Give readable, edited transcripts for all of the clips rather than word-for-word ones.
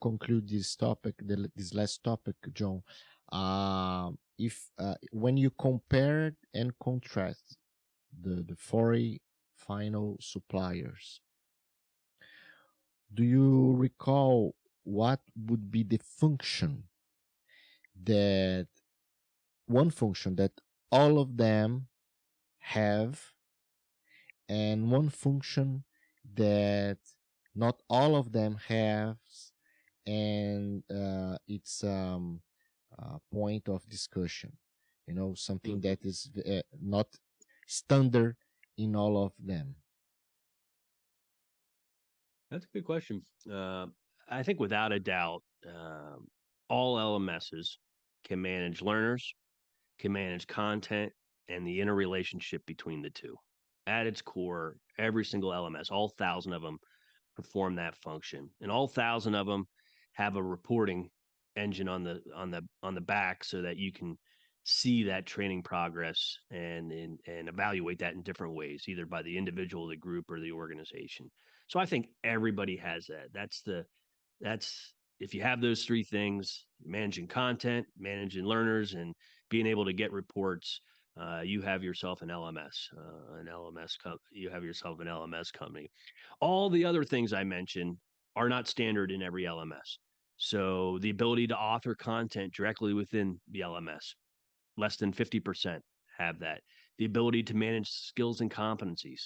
conclude this topic, this last topic, John, if when you compare and contrast the 40 final suppliers, do you recall what would be the function that one function that all of them have, and one function that not all of them have, and it's a point of discussion, something that is not standard in all of them? That's a good question. I think without a doubt, all LMSs can manage learners, can manage content, and the interrelationship between the two. At its core, every single LMS, all 1,000 of them, perform that function, and all 1,000 of them have a reporting engine on the back so that you can see that training progress and evaluate that in different ways, either by the individual, the group, or the organization. So I think everybody has that. That's if you have those three things: managing content, managing learners, and being able to get reports, you have yourself an LMS, you have yourself an LMS company. All the other things I mentioned are not standard in every LMS. So the ability to author content directly within the LMS, less than 50% have that. The ability to manage skills and competencies,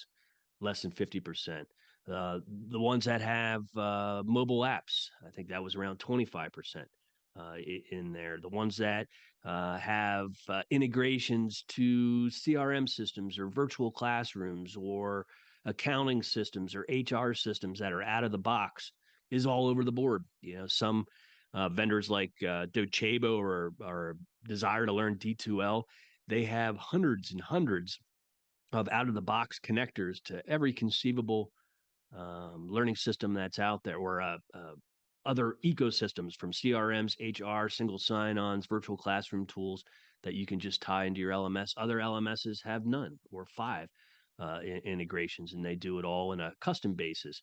less than 50%. The ones that have mobile apps, I think that was around 25% in there. The ones that have integrations to CRM systems or virtual classrooms or accounting systems or HR systems that are out of the box is all over the board. Some vendors like Docebo or Desire to Learn D2L, they have hundreds and hundreds of out of the box connectors to every conceivable learning system that's out there, or other ecosystems from CRMs, HR, single sign-ons, virtual classroom tools that you can just tie into your LMS. Other LMSs have none or five integrations, and they do it all in a custom basis.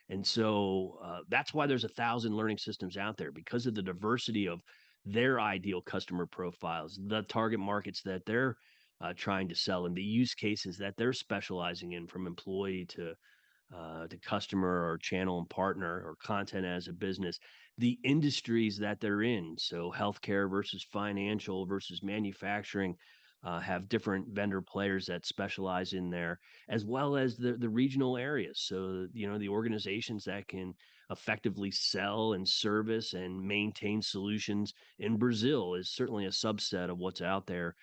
And so that's why there's 1,000 learning systems out there, because of the diversity of their ideal customer profiles, the target markets that they're trying to sell, and the use cases that they're specializing in, from employee to customer or channel and partner or content as a business, the industries that they're in. So healthcare versus financial versus manufacturing have different vendor players that specialize in there, as well as the regional areas. So, the organizations that can effectively sell and service and maintain solutions in Brazil is certainly a subset of what's out there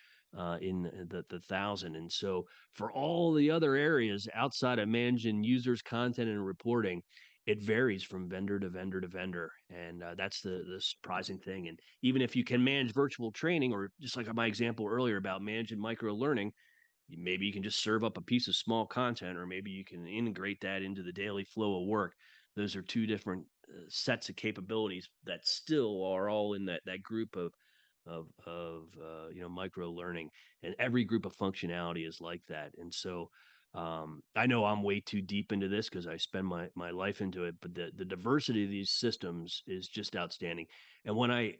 in the 1,000. And so for all the other areas outside of managing users, content, and reporting, it varies from vendor to vendor to vendor. And that's the surprising thing. And even if you can manage virtual training, or just like my example earlier about managing micro learning, maybe you can just serve up a piece of small content, or maybe you can integrate that into the daily flow of work. Those are two different sets of capabilities that still are all in that group of micro learning, and every group of functionality is like that. And so I know I'm way too deep into this because I spend my life into it, but the diversity of these systems is just outstanding. And when I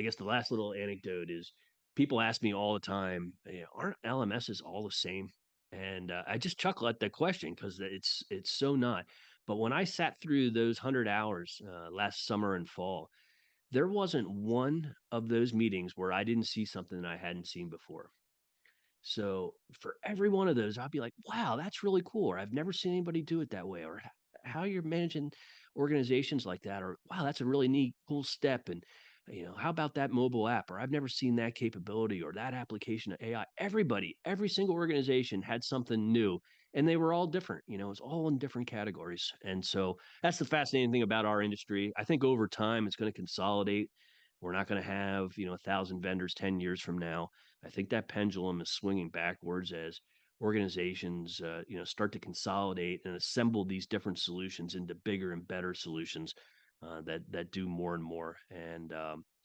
guess the last little anecdote is, people ask me all the time, aren't LMSs all the same? And I just chuckle at that question because it's so not. But when I sat through those 100 hours last summer and fall, there wasn't one of those meetings where I didn't see something I hadn't seen before. So for every one of those, I'd be like, wow, that's really cool. Or I've never seen anybody do it that way. Or how you're managing organizations like that. Or wow, that's a really neat, cool step. And, how about that mobile app? Or I've never seen that capability or that application of AI. Everybody, every single organization had something new, and they were all different. It's all in different categories. And so that's the fascinating thing about our industry. I think over time, it's going to consolidate. We're not going to have, 1,000 vendors 10 years from now. I think that pendulum is swinging backwards as organizations, start to consolidate and assemble these different solutions into bigger and better solutions that do more and more. And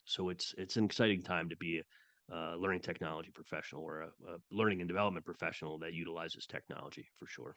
so it's an exciting time to be a learning technology professional, or a learning and development professional that utilizes technology, for sure.